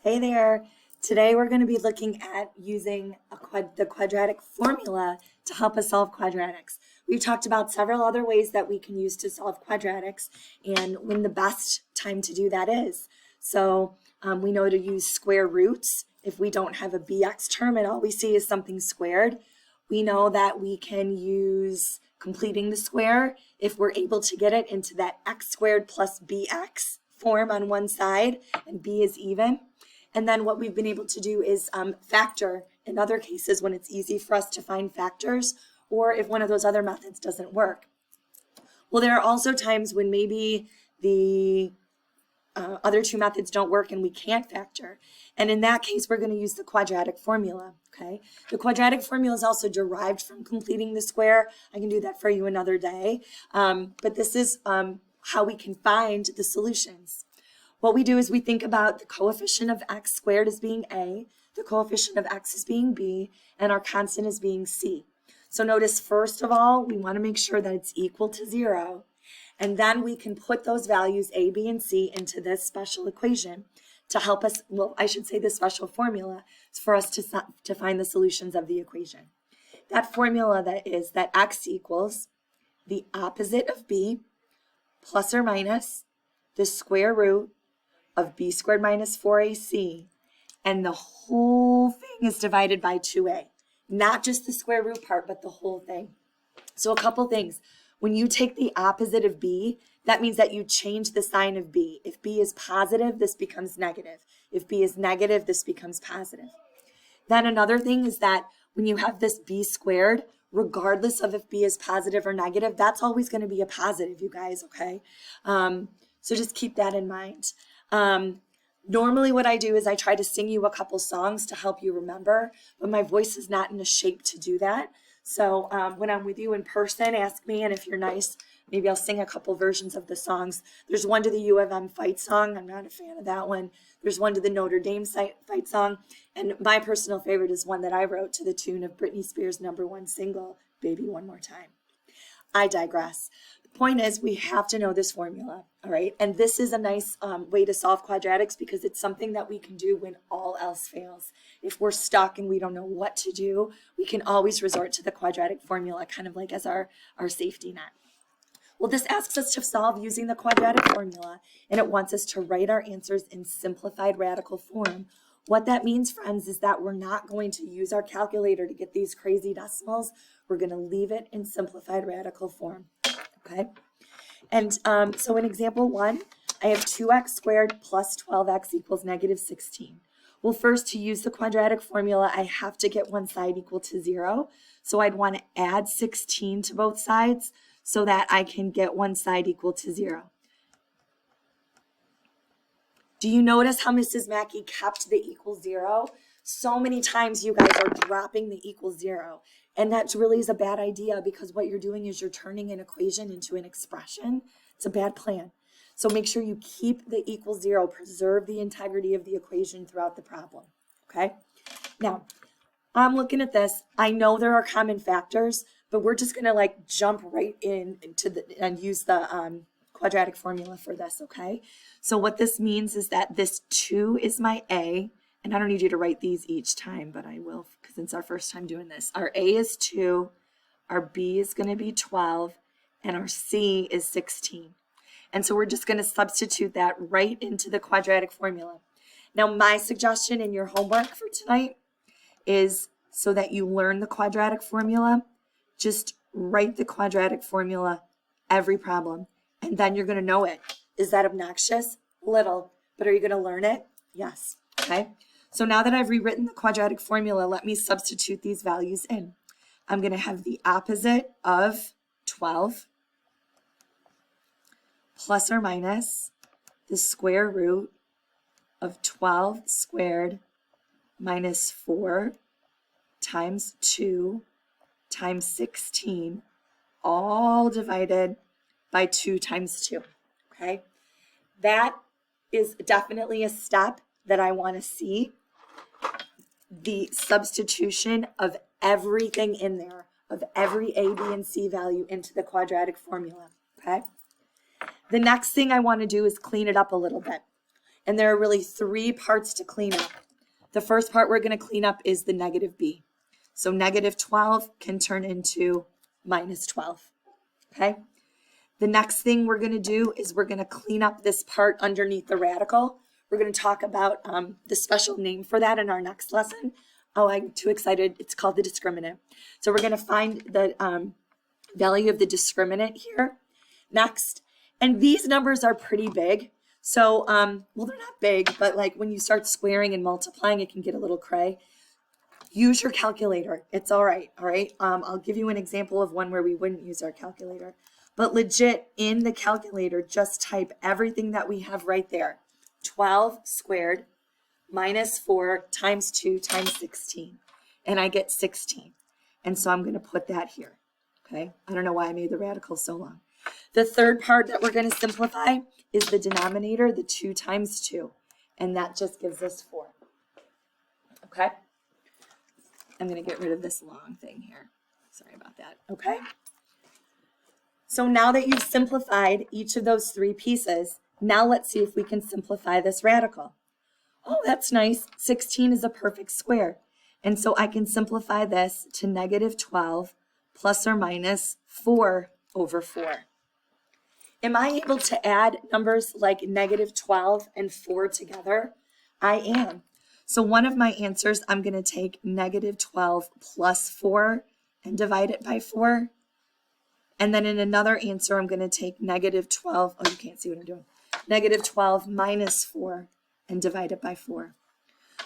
Hey there. Today we're going to be looking at using the quadratic formula to help us solve quadratics. We've talked about several other ways that we can use to solve quadratics and when the best time to do that is. So we know to use square roots. If we don't have a bx term and all we see is something squared, we know that we can use completing the square if we're able to get it into that x squared plus bx form on one side and b is even. And then what we've been able to do is factor in other cases when it's easy for us to find factors or if one of those other methods doesn't work. Well, there are also times when maybe the other two methods don't work and we can't factor. And in that case, we're going to use the quadratic formula, okay? The quadratic formula is also derived from completing the square. I can do that for you another day. But this is how we can find the solutions. What we do is we think about the coefficient of x squared as being a, the coefficient of x as being b, and our constant as being c. So notice, first of all, we want to make sure that it's equal to 0. And then we can put those values a, b, and c into this special equation to help us, well, I should say this special formula for us to find the solutions of the equation. That formula that is that x equals the opposite of b plus or minus the square root of b squared minus 4ac, and the whole thing is divided by 2a. Not just the square root part, but the whole thing. So a couple things. When you take the opposite of b, that means that you change the sign of b. If b is positive, this becomes negative. If b is negative, this becomes positive. Then another thing is that when you have this b squared, regardless of if b is positive or negative, that's always going to be a positive, you guys, okay? So just keep that in mind. Normally what I do is I try to sing you a couple songs to help you remember, but my voice is not in a shape to do that. So when I'm with you in person, ask me, and if you're nice, maybe I'll sing a couple versions of the songs. There's one to the U of M fight song. I'm not a fan of that one. There's one to the Notre Dame fight song. And my personal favorite is one that I wrote to the tune of Britney Spears' #1 single, Baby One More Time. I digress. The point is we have to know this formula, all right? And this is a nice way to solve quadratics because it's something that we can do when all else fails. If we're stuck and we don't know what to do, we can always resort to the quadratic formula, kind of like as our safety net. Well, this asks us to solve using the quadratic formula, and it wants us to write our answers in simplified radical form. What that means, friends, is that we're not going to use our calculator to get these crazy decimals. We're going to leave it in simplified radical form, okay? And so in example 1, I have 2x squared plus 12x equals -16. Well, first, to use the quadratic formula, I have to get one side equal to 0. So I'd want to add 16 to both sides so that I can get one side equal to 0. Do you notice how Mrs. Mackey kept the equal 0? So many times you guys are dropping the equal 0. And that really is a bad idea because what you're doing is you're turning an equation into an expression. It's a bad plan. So make sure you keep the equal 0, preserve the integrity of the equation throughout the problem, okay? Now, I'm looking at this. I know there are common factors, but we're just gonna like jump right into and use the quadratic formula for this, okay? So what this means is that this 2 is my a, and I don't need you to write these each time, but I will because it's our first time doing this. Our a is 2, our b is gonna be 12, and our c is 16. And so we're just gonna substitute that right into the quadratic formula. Now my suggestion in your homework for tonight is so that you learn the quadratic formula, just write the quadratic formula every problem, and then you're going to know it. Is that obnoxious? Little. But are you going to learn it? Yes. Okay. So now that I've rewritten the quadratic formula, let me substitute these values in. I'm going to have the opposite of 12 plus or minus the square root of 12 squared minus 4 times 2 times 16, all divided by 2 times 2, okay? That is definitely a step that I want to see. The substitution of everything in there, of every a, b, and c value into the quadratic formula, okay? The next thing I want to do is clean it up a little bit. And there are really three parts to clean up. The first part we're going to clean up is the negative b. So negative 12 can turn into minus 12. Okay? The next thing we're going to do is we're going to clean up this part underneath the radical. We're going to talk about the special name for that in our next lesson. Oh, I'm too excited. It's called the discriminant. So we're going to find the value of the discriminant here next. And these numbers are pretty big. So, well, they're not big, but like when you start squaring and multiplying, it can get a little cray. Use your calculator. It's all right. All right. I'll give you an example of one where we wouldn't use our calculator. But legit, in the calculator, just type everything that we have right there. 12 squared minus 4 times 2 times 16. And I get 16. And so I'm going to put that here. Okay? I don't know why I made the radical so long. The third part that we're going to simplify is the denominator, the 2 times 2. And that just gives us 4. Okay? I'm going to get rid of this long thing here. Sorry about that. Okay? So now that you've simplified each of those three pieces, now let's see if we can simplify this radical. Oh, that's nice. 16 is a perfect square. And so I can simplify this to negative 12 plus or minus 4 over 4. Am I able to add numbers like negative 12 and 4 together? I am. So one of my answers, I'm going to take negative 12 plus 4 and divide it by 4. And then in another answer, I'm going to take negative 12. Oh, you can't see what I'm doing. Negative 12 minus 4 and divide it by 4.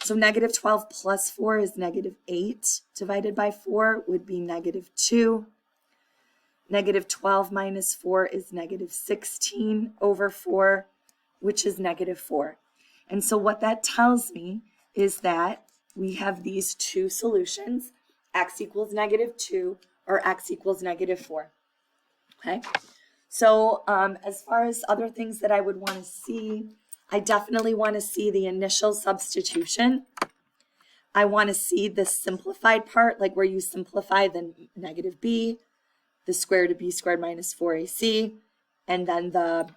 So negative 12 plus 4 is negative 8 divided by 4 would be negative 2. Negative 12 minus 4 is negative 16 over 4, which is negative 4. And so what that tells me is that we have these two solutions, x equals negative 2 or x equals negative 4. Okay, so as far as other things that I would want to see, I definitely want to see the initial substitution. I want to see the simplified part, like where you simplify the negative b, the square root of b squared minus 4ac, and then the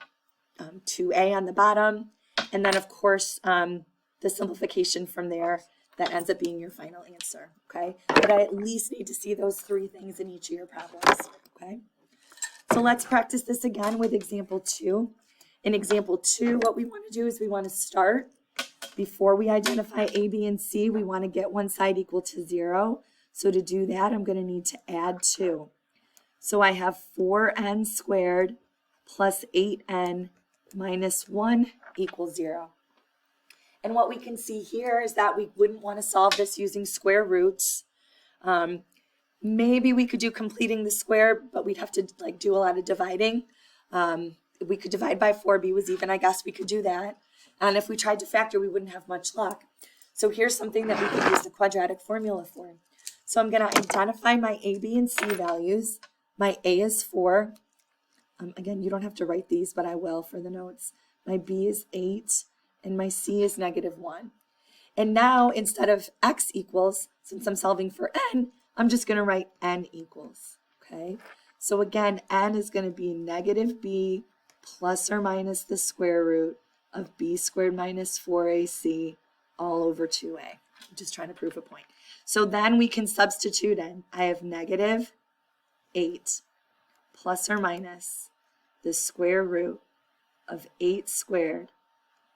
2a on the bottom, and then of course the simplification from there that ends up being your final answer, okay? But I at least need to see those three things in each of your problems, okay? So let's practice this again with example 2. In example 2, what we want to do is we want to start. Before we identify a, b, and c, we want to get one side equal to 0. So to do that, I'm going to need to add 2. So I have 4n squared plus 8n minus 1 equals 0. And what we can see here is that we wouldn't want to solve this using square roots. Maybe we could do completing the square, but we'd have to like do a lot of dividing. We could divide by 4, b was even, I guess we could do that. And if we tried to factor, we wouldn't have much luck. So here's something that we could use the quadratic formula for. So I'm going to identify my a, b, and c values. My a is 4. Again, you don't have to write these, but I will for the notes. My b is 8, and my c is negative 1. And now, instead of x equals, since I'm solving for n, I'm just going to write n equals, okay? So again, n is going to be negative b plus or minus the square root of b squared minus 4ac all over 2a. I'm just trying to prove a point. So then we can substitute in. I have negative 8 plus or minus the square root of 8 squared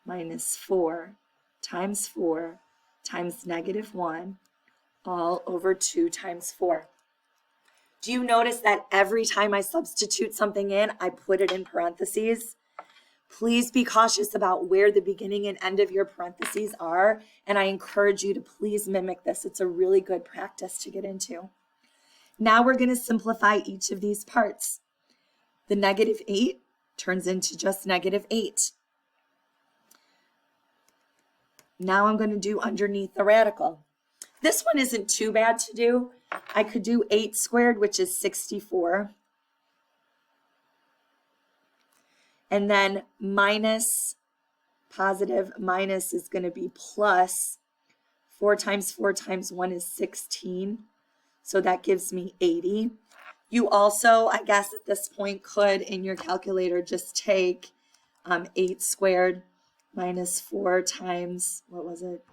minus 4 times negative 1 all over 2 times 4. Do you notice that every time I substitute something in, I put it in parentheses? Please be cautious about where the beginning and end of your parentheses are, and I encourage you to please mimic this. It's a really good practice to get into. Now we're going to simplify each of these parts. The negative 8 turns into just negative 8. Now I'm going to do underneath the radical. This one isn't too bad to do. I could do 8 squared, which is 64. And then minus, positive minus is going to be plus. 4 times 4 times 1 is 16. So that gives me 80. You also, I guess at this point, could in your calculator just take 8 squared minus 4 times, what was it?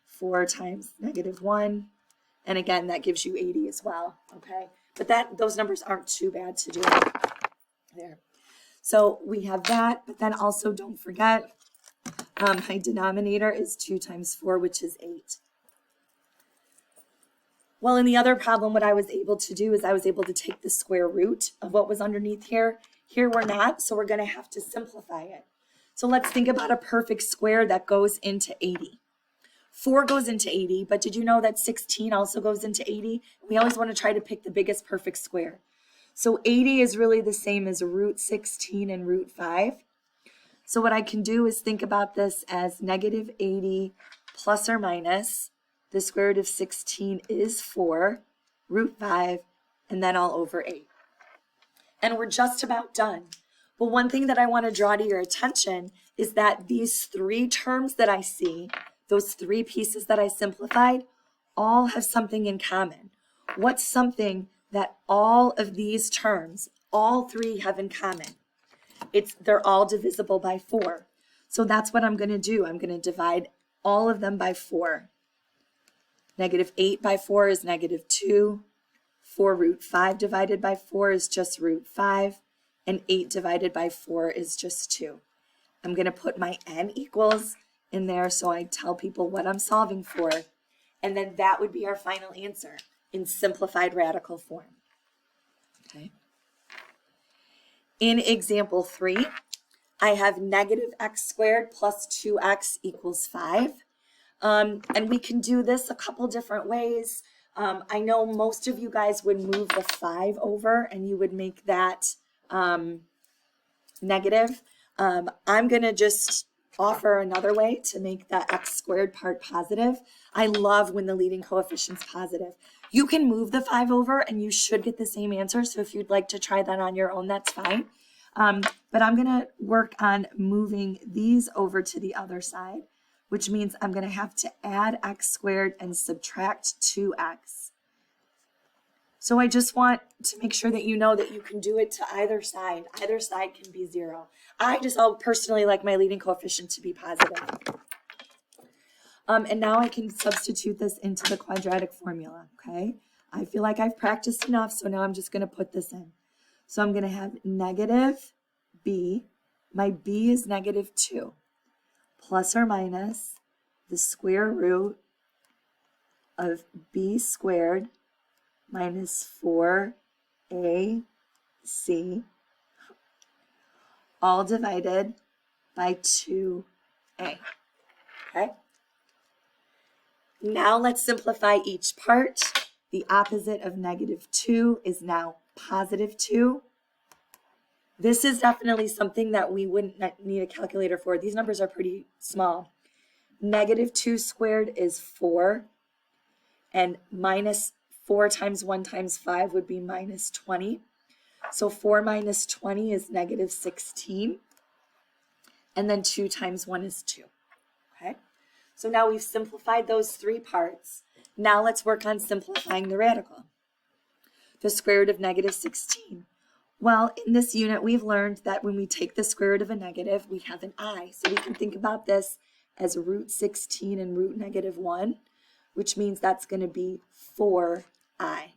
4 times -1. And again, that gives you 80 as well, okay? But those numbers aren't too bad to do there. So we have that, but then also don't forget, my denominator is 2 times 4, which is 8. Well, in the other problem, what I was able to do is I was able to take the square root of what was underneath here. Here we're not, so we're going to have to simplify it. So let's think about a perfect square that goes into 80. 4 goes into 80, but did you know that 16 also goes into 80? We always want to try to pick the biggest perfect square. So 80 is really the same as root 16 and root 5. So what I can do is think about this as -80 plus or minus. The square root of 16 is 4, root 5, and then all over 8. And we're just about done. But one thing that I want to draw to your attention is that these 3 terms that I see, those 3 pieces that I simplified, all have something in common. What's something that all of these terms, all 3 have in common? They're all divisible by 4. So that's what I'm going to do. I'm going to divide all of them by 4. -8 by 4 is -2. 4 root 5 divided by 4 is just root 5. And 8 divided by 4 is just 2. I'm going to put my n equals in there so I tell people what I'm solving for. And then that would be our final answer in simplified radical form. Okay. In example 3, I have -x squared plus 2x equals 5. And we can do this a couple different ways. I know most of you guys would move the 5 over and you would make that negative. I'm going to just offer another way to make that x squared part positive. I love when the leading coefficient's positive. You can move the 5 over and you should get the same answer. So if you'd like to try that on your own, that's fine. But I'm going to work on moving these over to the other side, which means I'm going to have to add x squared and subtract 2x. So I just want to make sure that you know that you can do it to either side. Either side can be 0. I just personally like my leading coefficient to be positive. And now I can substitute this into the quadratic formula, okay? I feel like I've practiced enough, so now I'm just going to put this in. So I'm going to have negative b, my b is -2, plus or minus the square root of b squared minus 4ac, all divided by 2a, okay? Now let's simplify each part. The opposite of -2 is now +2. This is definitely something that we wouldn't need a calculator for. These numbers are pretty small. -2 squared is 4, and minus 4 times 1 times 5 would be -20. So 4 minus 20 is -16, and then 2 times 1 is 2, okay? So now we've simplified those 3 parts. Now let's work on simplifying the radical. The square root of -16. Well, in this unit, we've learned that when we take the square root of a negative, we have an I. So we can think about this as root 16 and root -1, which means that's going to be 4i.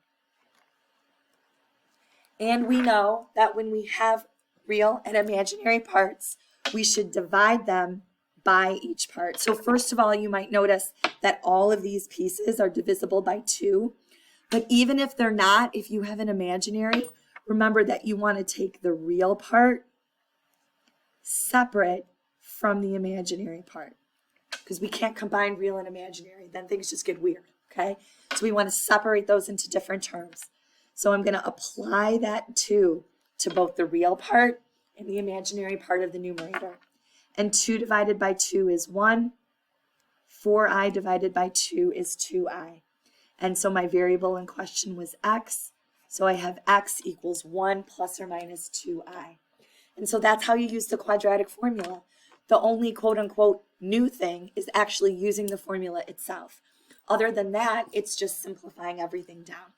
And we know that when we have real and imaginary parts, we should divide them by each part. So first of all, you might notice that all of these pieces are divisible by 2. But even if they're not, if you have an imaginary, remember that you want to take the real part separate from the imaginary part, because we can't combine real and imaginary. Then things just get weird, okay? So we want to separate those into different terms. So I'm going to apply that 2 to both the real part and the imaginary part of the numerator. And 2 divided by 2 is 1. 4i divided by 2 is 2i. And so my variable in question was x. So I have x equals 1 plus or minus 2i. And so that's how you use the quadratic formula. The only quote-unquote new thing is actually using the formula itself. Other than that, it's just simplifying everything down.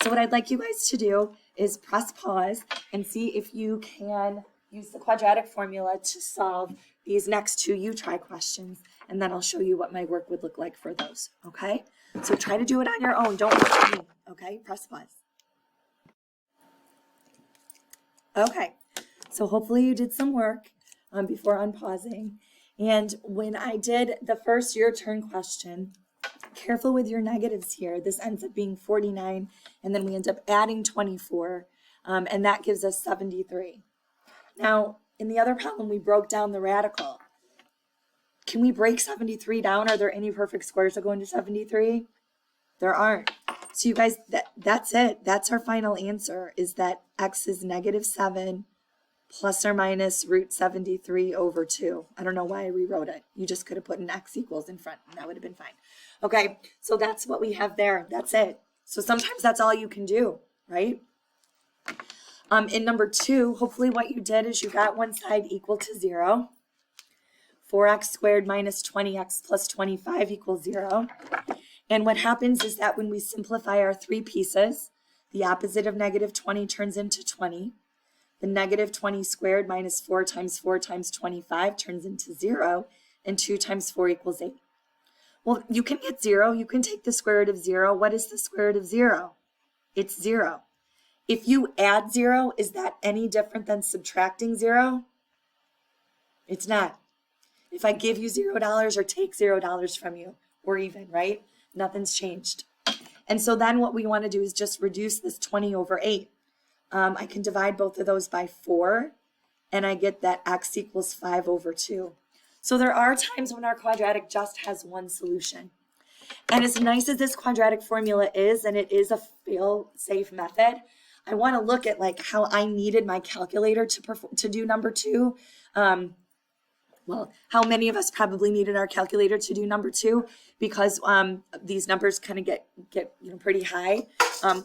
So what I'd like you guys to do is press pause and see if you can use the quadratic formula to solve these next two you try questions, and then I'll show you what my work would look like for those, okay? So try to do it on your own. Don't look at me, okay? Press pause. Okay, so hopefully you did some work before unpausing. And when I did the first your turn question, careful with your negatives here. This ends up being 49, and then we end up adding 24, and that gives us 73. Now, in the other problem, we broke down the radical. Can we break 73 down? Are there any perfect squares that go into 73? There aren't. So you guys, that's it. That's our final answer, is that x is -7 plus or minus root 73 over 2. I don't know why I rewrote it. You just could have put an x equals in front, and that would have been fine. Okay, so that's what we have there. That's it. So sometimes that's all you can do, right? In number 2, hopefully what you did is you got one side equal to 0. 4x squared minus 20x plus 25 equals 0. And what happens is that when we simplify our three pieces, the opposite of -20 turns into 20. The -20 squared minus 4 times 4 times 25 turns into 0, and 2 times 4 equals 8. Well, you can get 0. You can take the square root of 0. What is the square root of 0? It's 0. If you add 0, is that any different than subtracting 0? It's not. If I give you $0 or take $0 from you, we're even, right? Nothing's changed. And so then what we want to do is just reduce this 20 over 8. I can divide both of those by 4, and I get that x equals 5 over 2. So there are times when our quadratic just has one solution. And as nice as this quadratic formula is, and it is a fail-safe method, I want to look at like how I needed my calculator to do number 2. Well, how many of us probably needed our calculator to do number 2, because these numbers kind of get pretty high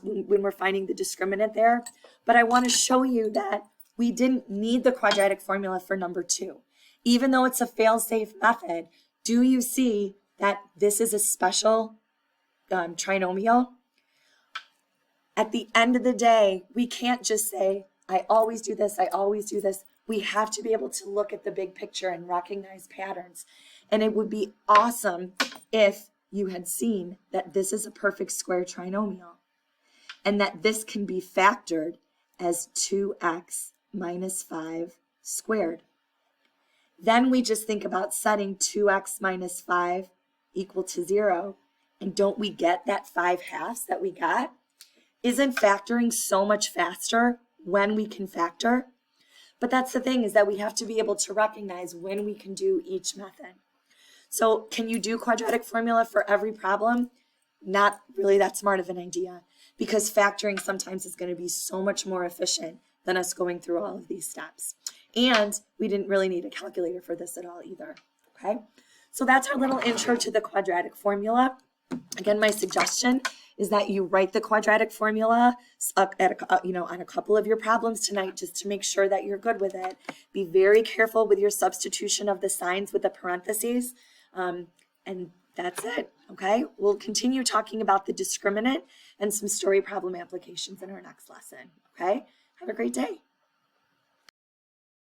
when we're finding the discriminant there. But I want to show you that we didn't need the quadratic formula for number 2. Even though it's a fail-safe method, do you see that this is a special trinomial? At the end of the day, we can't just say, I always do this, I always do this. We have to be able to look at the big picture and recognize patterns. And it would be awesome if you had seen that this is a perfect square trinomial and that this can be factored as 2x minus 5 squared. Then we just think about setting 2x minus 5 equal to 0. And don't we get that 5/2 that we got? Isn't factoring so much faster when we can factor? But that's the thing, is that we have to be able to recognize when we can do each method. So can you do quadratic formula for every problem? Not really that smart of an idea, because factoring sometimes is going to be so much more efficient than us going through all of these steps. And we didn't really need a calculator for this at all either, okay? So that's our little intro to the quadratic formula. Again, my suggestion is that you write the quadratic formula on a couple of your problems tonight, just to make sure that you're good with it. Be very careful with your substitution of the signs with the parentheses, and that's it, okay? We'll continue talking about the discriminant and some story problem applications in our next lesson, okay? Have a great day.